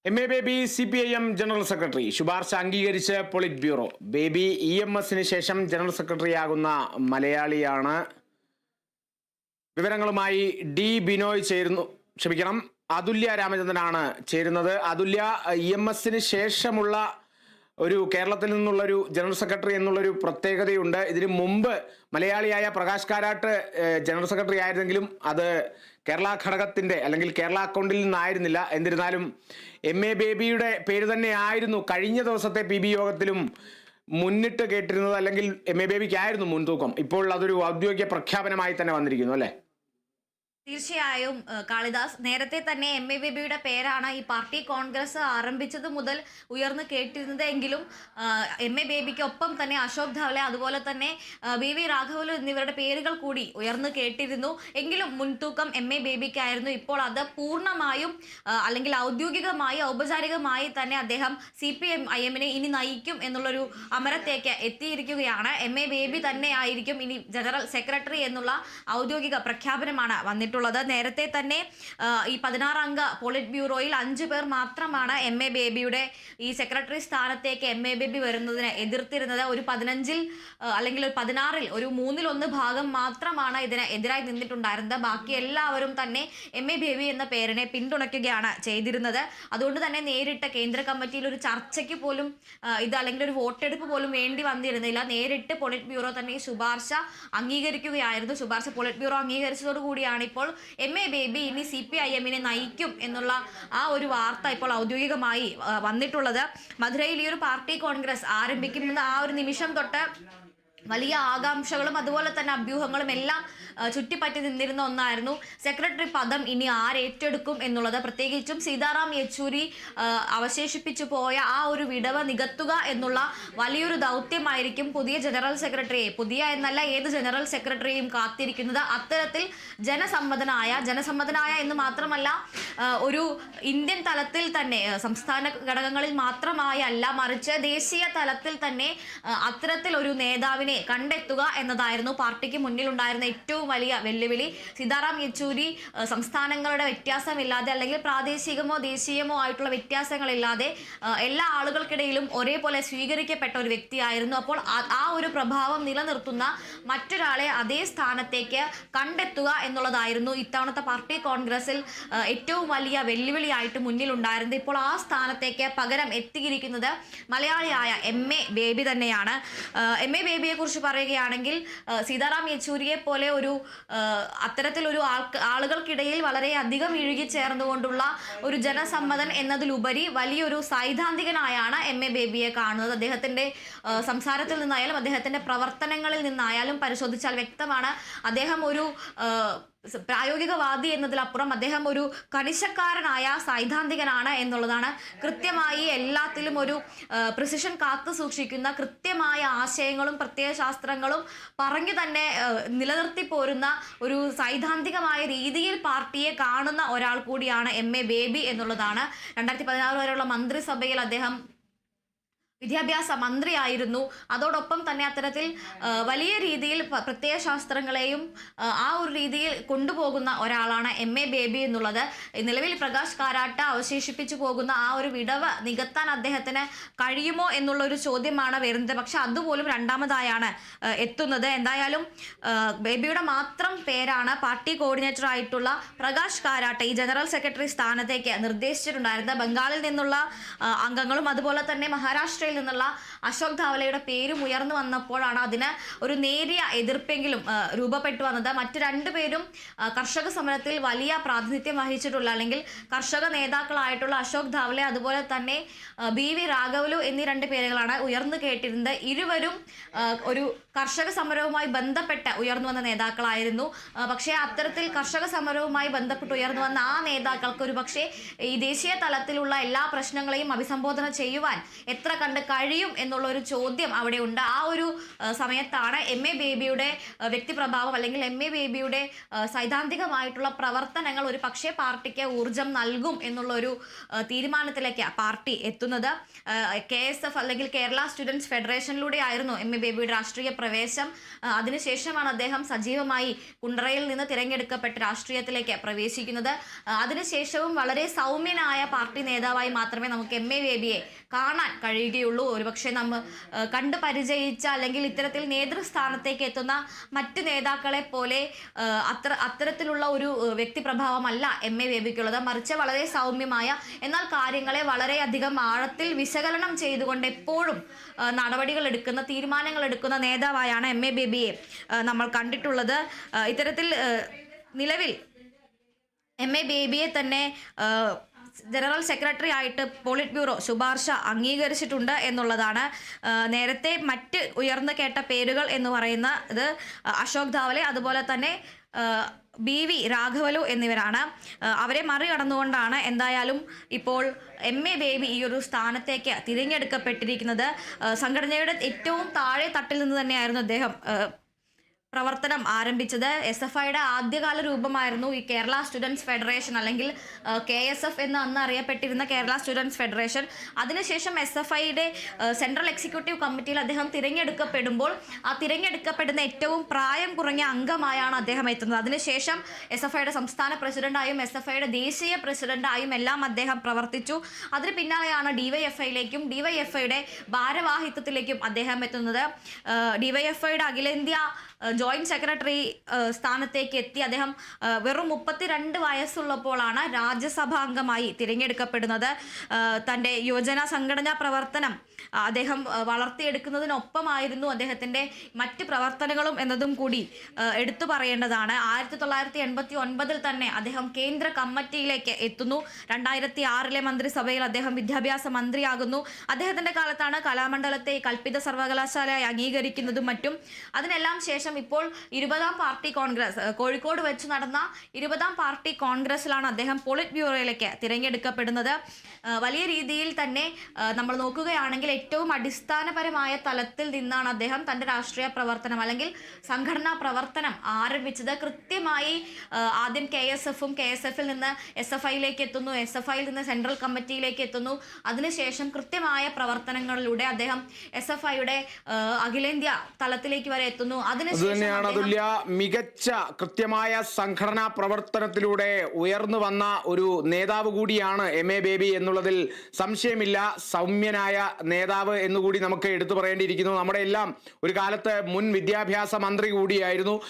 M A baby CPIM general secretary ശുപാർശ അംഗീകരിച്ച് polit bureau. Baby EMSന് ശേഷം ജനറൽ സെക്രട്ടറിയാകുന്ന മലയാളിയാണ്. വിവരങ്ങളുമായി ഡി ബിനോയ് അതുല്യ രാമചന്ദ്രനാണ് ചേരുന്നത്. അതുല്യ, EMSന് ശേഷമുള്ള ഒരു കേരളത്തിൽ നിന്നുള്ളൊരു ജനറൽ സെക്രട്ടറി എന്നുള്ളൊരു പ്രത്യേകതയുണ്ട്. ഇതിനു മുമ്പ് മലയാളിയായ പ്രകാശ് കാരാട്ട് ജനറൽ സെക്രട്ടറി ആയിരുന്നെങ്കിലും അത് കേരള ഘടകത്തിന്റെ അല്ലെങ്കിൽ കേരള അക്കൗണ്ടിൽ നിന്നായിരുന്നില്ല. എന്നിരുന്നാലും MA ബേബിയുടെ പേര് തന്നെയായിരുന്നു കഴിഞ്ഞ ദിവസത്തെ PB യോഗത്തിലും മുന്നിട്ട് കേട്ടിരുന്നത്, അല്ലെങ്കിൽ MA ബേബിക്കായിരുന്നു മുൻതൂക്കം. ഇപ്പോൾ അതൊരു ഔദ്യോഗിക പ്രഖ്യാപനമായി തന്നെ വന്നിരിക്കുന്നു, അല്ലേ? തീർച്ചയായും കാളിദാസ്, നേരത്തെ തന്നെ MA ബേബിയുടെ പേരാണ് ഈ പാർട്ടി കോൺഗ്രസ് ആരംഭിച്ചത് മുതൽ ഉയർന്നു കേട്ടിരുന്നത്. എങ്കിലും MA ബേബിക്ക് ഒപ്പം തന്നെ അശോക് ധാവ്ലെ, അതുപോലെ തന്നെ BV രാഘവലു എന്നിവരുടെ പേരുകൾ കൂടി ഉയർന്നു കേട്ടിരുന്നു. എങ്കിലും മുൻതൂക്കം MA ബേബിക്കായിരുന്നു. ഇപ്പോൾ അത് പൂർണ്ണമായും അല്ലെങ്കിൽ ഔദ്യോഗികമായി ഔപചാരികമായി തന്നെ അദ്ദേഹം CPIMനെ ഇനി നയിക്കും എന്നുള്ളൊരു അമരത്തേക്ക് എത്തിയിരിക്കുകയാണ്. MA ബേബി തന്നെ ആയിരിക്കും ഇനി ജനറൽ സെക്രട്ടറി എന്നുള്ള ഔദ്യോഗിക പ്രഖ്യാപനമാണ് വന്നിട്ടുള്ളത്. നേരത്തെ തന്നെ ഈ 16 അംഗ പോളിറ്റ് ബ്യൂറോയിൽ 5 പേർ മാത്രമാണ് MA ബേബിയുടെ ഈ സെക്രട്ടറി സ്ഥാനത്തേക്ക് MA ബേബി വരുന്നതിനെ എതിർത്തിരുന്നത്. ഒരു 15 അല്ലെങ്കിൽ ഒരു 16 ഒരു 1/3 ഭാഗം മാത്രമാണ് ഇതിന് എതിരായി നിന്നിട്ടുണ്ടായിരുന്നത്. ബാക്കി എല്ലാവരും തന്നെ MA ബേബി എന്ന പേരിനെ പിന്തുണയ്ക്കുകയാണ് ചെയ്തിരുന്നത്. അതുകൊണ്ട് തന്നെ നേരിട്ട് കേന്ദ്ര കമ്മിറ്റിയിൽ ഒരു ചർച്ചയ്ക്ക് പോലും ഇത് അല്ലെങ്കിൽ ഒരു വോട്ടെടുപ്പ് പോലും വേണ്ടി വന്നിരുന്നില്ല. നേരിട്ട് പോളിറ്റ് ബ്യൂറോ തന്നെ ഈ ശുപാർശ അംഗീകരിക്കുകയായിരുന്നു. ശുപാർശ പോളിറ്റ് ബ്യൂറോ അംഗീകരിച്ചതോടുകൂടിയാണ് ഇപ്പോൾ MA ബേബി ഇനി CPIMനെ നയിക്കും എന്നുള്ള ആ ഒരു വാർത്ത ഇപ്പോൾ ഔദ്യോഗികമായി വന്നിട്ടുള്ളത്. മധുരയിൽ ഈ ഒരു പാർട്ടി കോൺഗ്രസ് ആരംഭിക്കുന്ന ആ ഒരു നിമിഷം തൊട്ട് വലിയ ആകാംക്ഷകളും അതുപോലെ തന്നെ അഭ്യൂഹങ്ങളും എല്ലാം ചുറ്റിപ്പറ്റി നിന്നിരുന്ന ഒന്നായിരുന്നു സെക്രട്ടറി പദം ഇനി ആരേറ്റെടുക്കും എന്നുള്ളത്. പ്രത്യേകിച്ചും സീതാറാം യെച്ചൂരി അവശേഷിപ്പിച്ചു പോയ ആ ഒരു വിടവ് നികത്തുക എന്നുള്ള വലിയൊരു ദൗത്യമായിരിക്കും പുതിയ ജനറൽ സെക്രട്ടറിയെ, പുതിയ എന്നല്ല ഏത് ജനറൽ സെക്രട്ടറിയും കാത്തിരിക്കുന്നത്. അത്തരത്തിൽ ജനസമ്മതനായ എന്ന് മാത്രമല്ല ഒരു ഇന്ത്യൻ തലത്തിൽ തന്നെ സംസ്ഥാന ഘടകങ്ങളിൽ മാത്രമായല്ല മറിച്ച് ദേശീയ തലത്തിൽ തന്നെ അത്തരത്തിൽ ഒരു നേതാവിനെ കണ്ടെത്തുക എന്നതായിരുന്നു പാർട്ടിക്ക് മുന്നിലുണ്ടായിരുന്ന ഏറ്റവും വലിയ വെല്ലുവിളി. സീതാറാം യെച്ചൂരി സംസ്ഥാനങ്ങളുടെ വ്യത്യാസമില്ലാതെ അല്ലെങ്കിൽ പ്രാദേശികമോ ദേശീയമോ ആയിട്ടുള്ള വ്യത്യാസങ്ങളില്ലാതെ എല്ലാ ആളുകൾക്കിടയിലും ഒരേപോലെ സ്വീകരിക്കപ്പെട്ട ഒരു വ്യക്തിയായിരുന്നു. അപ്പോൾ ആ ഒരു പ്രഭാവം നിലനിർത്തുന്ന മറ്റൊരാളെ അതേ സ്ഥാനത്തേക്ക് കണ്ടെത്തുക എന്നുള്ളതായിരുന്നു ഇത്തവണത്തെ പാർട്ടി കോൺഗ്രസിൽ ഏറ്റവും വലിയ വെല്ലുവിളിയായിട്ട് മുന്നിലുണ്ടായിരുന്നത്. ഇപ്പോൾ ആ സ്ഥാനത്തേക്ക് പകരം എത്തിയിരിക്കുന്നത് മലയാളിയായ MA ബേബി തന്നെയാണ്. MA ബേബിയെ കുറിച്ച് പറയുകയാണെങ്കിൽ സീതാറാം യെച്ചൂരിയെ പോലെ ഒരു അത്തരത്തിലൊരു ആളുകൾക്കിടയിൽ വളരെ അധികം ഇഴുകിച്ചേർന്നുകൊണ്ടുള്ള ഒരു ജനസമ്മതൻ എന്നതിലുപരി വലിയൊരു സൈദ്ധാന്തികനായാണ് MA ബേബിയെ കാണുന്നത്. അദ്ദേഹത്തിന്റെ സംസാരത്തിൽ നിന്നായാലും അദ്ദേഹത്തിന്റെ പ്രവർത്തനങ്ങളിൽ നിന്നായാലും പരിശോധിച്ചാൽ വ്യക്തമാണ് അദ്ദേഹം ഒരു പ്രായോഗികവാദി എന്നതിലപ്പുറം അദ്ദേഹം ഒരു കണിശക്കാരനായ സൈദ്ധാന്തികനാണ് എന്നുള്ളതാണ്. കൃത്യമായി എല്ലാത്തിലും ഒരു പ്രിസിഷൻ കാത്തു സൂക്ഷിക്കുന്ന കൃത്യമായ ആശയങ്ങളും പ്രത്യയശാസ്ത്രങ്ങളും പറഞ്ഞു തന്നെ നിലനിർത്തി പോരുന്ന ഒരു സൈദ്ധാന്തികമായ രീതിയിൽ പാർട്ടിയെ കാണുന്ന ഒരാൾ കൂടിയാണ് MA ബേബി എന്നുള്ളതാണ്. 2016 വരെയുള്ള മന്ത്രിസഭയിൽ അദ്ദേഹം വിദ്യാഭ്യാസ മന്ത്രിയായിരുന്നു. അതോടൊപ്പം തന്നെ അത്തരത്തിൽ വലിയ രീതിയിൽ പ്രത്യയശാസ്ത്രങ്ങളെയും ആ ഒരു രീതിയിൽ കൊണ്ടുപോകുന്ന ഒരാളാണ് MA ബേബി എന്നുള്ളത്. നിലവിൽ പ്രകാശ് കാരാട്ട് അവശേഷിപ്പിച്ചു പോകുന്ന ആ ഒരു വിടവ് നികത്താൻ അദ്ദേഹത്തിന് കഴിയുമോ എന്നുള്ളൊരു ചോദ്യമാണ് വരുന്നത്. പക്ഷെ അതുപോലും രണ്ടാമതായാണ് എത്തുന്നത്. എന്തായാലും ബേബിയുടെ മാത്രം പേരാണ് പാർട്ടി കോർഡിനേറ്റർ ആയിട്ടുള്ള പ്രകാശ് കാരാട്ട് ഈ ജനറൽ സെക്രട്ടറി സ്ഥാനത്തേക്ക് നിർദ്ദേശിച്ചിട്ടുണ്ടായിരുന്നത്. ബംഗാളിൽ നിന്നുള്ള അംഗങ്ങളും അതുപോലെ തന്നെ മഹാരാഷ്ട്ര നിന്നുള്ള അശോക് ധാവ്ലെയുടെ പേരും ഉയർന്നു വന്നപ്പോഴാണ് അതിന് ഒരു നേരിയ എതിർപ്പെങ്കിലും രൂപപ്പെട്ടു വന്നത്. മറ്റു 2 പേരും കർഷക സമരത്തിൽ വലിയ പ്രാതിനിധ്യം വഹിച്ചിട്ടുള്ള അല്ലെങ്കിൽ കർഷക നേതാക്കളായിട്ടുള്ള അശോക് ധാവ്ലെ അതുപോലെ തന്നെ BV രാഘവലു എന്നീ 2 പേരുകളാണ് ഉയർന്നു കേട്ടിരുന്നത്. ഇരുവരും ഒരു കർഷക സമരവുമായി ബന്ധപ്പെട്ട് ഉയർന്നു വന്ന നേതാക്കളായിരുന്നു. പക്ഷേ അത്തരത്തിൽ കർഷക സമരവുമായി ബന്ധപ്പെട്ട് ഉയർന്നു വന്ന ആ നേതാക്കൾക്ക് ഒരു പക്ഷേ ഈ ദേശീയ തലത്തിലുള്ള എല്ലാ പ്രശ്നങ്ങളെയും അഭിസംബോധന ചെയ്യുവാൻ എത്ര കൊണ്ട് കഴിയും എന്നുള്ള ഒരു ചോദ്യം അവിടെ ഉണ്ട്. ആ ഒരു സമയത്താണ് MA ബേബിയുടെ വ്യക്തിപ്രഭാവം അല്ലെങ്കിൽ MA ബേബിയുടെ സൈദ്ധാന്തികമായിട്ടുള്ള പ്രവർത്തനങ്ങൾ ഒരു പക്ഷേ പാർട്ടിക്ക് ഊർജം നൽകും എന്നുള്ള ഒരു തീരുമാനത്തിലേക്ക് പാർട്ടി എത്തുന്നത്. KSF അല്ലെങ്കിൽ കേരള സ്റ്റുഡൻസ് ഫെഡറേഷനിലൂടെ ആയിരുന്നു MA ബേബിയുടെ രാഷ്ട്രീയ പ്രവേശം. അതിനുശേഷമാണ് അദ്ദേഹം സജീവമായി കുണ്ടറയിൽ നിന്ന് തിരഞ്ഞെടുക്കപ്പെട്ട് രാഷ്ട്രീയത്തിലേക്ക് പ്രവേശിക്കുന്നത്. അതിനുശേഷവും വളരെ സൗമ്യനായ പാർട്ടി നേതാവായി മാത്രമേ നമുക്ക് MA ബേബിയെ കാണാൻ കഴിയുകയുള്ളൂ. ഒരുപക്ഷെ നമ്മൾ കണ്ടു പരിചയിച്ച അല്ലെങ്കിൽ ഇത്തരത്തിൽ നേതൃസ്ഥാനത്തേക്ക് എത്തുന്ന മറ്റ് നേതാക്കളെ പോലെ അത്തരത്തിലുള്ള ഒരു വ്യക്തിപ്രഭാവമല്ല MA ബേബിക്കുള്ളത്. മറിച്ച് വളരെ സൗമ്യമായ, എന്നാൽ കാര്യങ്ങളെ വളരെയധികം ആഴത്തിൽ വിശകലനം ചെയ്തുകൊണ്ട് എപ്പോഴും നടപടികൾ എടുക്കുന്ന, തീരുമാനങ്ങൾ എടുക്കുന്ന നേതാവായാണ് MA ബേബിയെ നമ്മൾ കണ്ടിട്ടുള്ളത്. ഇത്തരത്തിൽ നിലവിൽ MA ബേബിയെ തന്നെ ജനറൽ സെക്രട്ടറി ആയിട്ട് പോളിറ്റ് ബ്യൂറോ ശുപാർശ അംഗീകരിച്ചിട്ടുണ്ട് എന്നുള്ളതാണ്. നേരത്തെ മറ്റ് ഉയർന്നു കേട്ട പേരുകൾ എന്ന് പറയുന്നത് അശോക് ധാവലെ, അതുപോലെ തന്നെ BV രാഘവലു എന്നിവരാണ്. അവരെ മറികടന്നുകൊണ്ടാണ് എന്തായാലും ഇപ്പോൾ MA ബേബി ഈ ഒരു സ്ഥാനത്തേക്ക് തിരഞ്ഞെടുക്കപ്പെട്ടിരിക്കുന്നത്. സംഘടനയുടെ ഏറ്റവും താഴെ തട്ടിൽ നിന്ന് തന്നെയായിരുന്നു അദ്ദേഹം പ്രവർത്തനം ആരംഭിച്ചത്. SFIയുടെ ആദ്യകാല രൂപമായിരുന്നു ഈ കേരള സ്റ്റുഡൻസ് ഫെഡറേഷൻ അല്ലെങ്കിൽ KSF എന്ന് അന്ന് അറിയപ്പെട്ടിരുന്ന കേരള സ്റ്റുഡൻസ് ഫെഡറേഷൻ. അതിനുശേഷം SFIയുടെ സെൻട്രൽ എക്സിക്യൂട്ടീവ് കമ്മിറ്റിയിൽ അദ്ദേഹം തിരഞ്ഞെടുക്കപ്പെടുമ്പോൾ ആ തിരഞ്ഞെടുക്കപ്പെടുന്ന ഏറ്റവും പ്രായം കുറഞ്ഞ അംഗമായാണ് അദ്ദേഹം എത്തുന്നത്. അതിനുശേഷം SFIയുടെ സംസ്ഥാന പ്രസിഡന്റായും SFIയുടെ ദേശീയ പ്രസിഡന്റായും എല്ലാം അദ്ദേഹം പ്രവർത്തിച്ചു. അതിന് പിന്നാലെയാണ് DYFIയിലേക്കും DYFIയുടെ ഭാരവാഹിത്വത്തിലേക്കും അദ്ദേഹം എത്തുന്നത്. DYFIയുടെ അഖിലേന്ത്യാ ജോയിന്റ് സെക്രട്ടറി സ്ഥാനത്തേക്ക് എത്തി അദ്ദേഹം വെറും 32 വയസ്സുള്ളപ്പോഴാണ് രാജ്യസഭാംഗമായി തിരഞ്ഞെടുക്കപ്പെടുന്നത്. തൻ്റെ യുവജന സംഘടനാ പ്രവർത്തനം അദ്ദേഹം വളർത്തിയെടുക്കുന്നതിനൊപ്പമായിരുന്നു അദ്ദേഹത്തിൻ്റെ മറ്റ് പ്രവർത്തനങ്ങളും എന്നതും കൂടി എടുത്തു പറയേണ്ടതാണ്. 1989 തന്നെ അദ്ദേഹം കേന്ദ്ര കമ്മിറ്റിയിലേക്ക് എത്തുന്നു. 2006 മന്ത്രിസഭയിൽ അദ്ദേഹം വിദ്യാഭ്യാസ മന്ത്രിയാകുന്നു. അദ്ദേഹത്തിൻ്റെ കാലത്താണ് കലാമണ്ഡലത്തെ കൽപ്പിത സർവകലാശാലയായി അംഗീകരിക്കുന്നതും മറ്റും. അതിനെല്ലാം ശേഷം ഇപ്പോൾ 20ാം പാർട്ടി കോൺഗ്രസ് കോഴിക്കോട് വെച്ച് നടന്ന 20ാം പാർട്ടി കോൺഗ്രസിലാണ് അദ്ദേഹം പോളിറ്റ് ബ്യൂറോയിലേക്ക് തിരഞ്ഞെടുക്കപ്പെടുന്നത്. വലിയ രീതിയിൽ തന്നെ നമ്മൾ നോക്കുകയാണെങ്കിൽ ഏറ്റവും അടിസ്ഥാനപരമായ തലത്തിൽ നിന്നാണ് അദ്ദേഹം തൻ്റെ രാഷ്ട്രീയ പ്രവർത്തനം അല്ലെങ്കിൽ സംഘടനാ പ്രവർത്തനം ആരംഭിച്ചത്. കൃത്യമായി ആദ്യം KSFും KSFിൽ നിന്ന് SFIയിലേക്ക് എത്തുന്നു, SFIയിൽ നിന്ന് സെൻട്രൽ കമ്മിറ്റിയിലേക്ക് എത്തുന്നു. അതിനുശേഷം കൃത്യമായ പ്രവർത്തനങ്ങളിലൂടെ അദ്ദേഹം SFIയുടെ അഖിലേന്ത്യാ തലത്തിലേക്ക് വരെ എത്തുന്നു. അതുതന്നെയാണ് അതുല്യ, മികച്ച കൃത്യമായ സംഘടനാ പ്രവർത്തനത്തിലൂടെ ഉയർന്നു വന്ന ഒരു നേതാവ് കൂടിയാണ് MA ബേബി എന്നുള്ളതിൽ സംശയമില്ല. സൗമ്യനായ നേതാവ് എന്നുകൂടി നമുക്ക് എടുത്തു പറയേണ്ടിയിരിക്കുന്നു. നമ്മുടെ എല്ലാം ഒരു കാലത്ത് മുൻ വിദ്യാഭ്യാസ മന്ത്രി കൂടിയായിരുന്നു.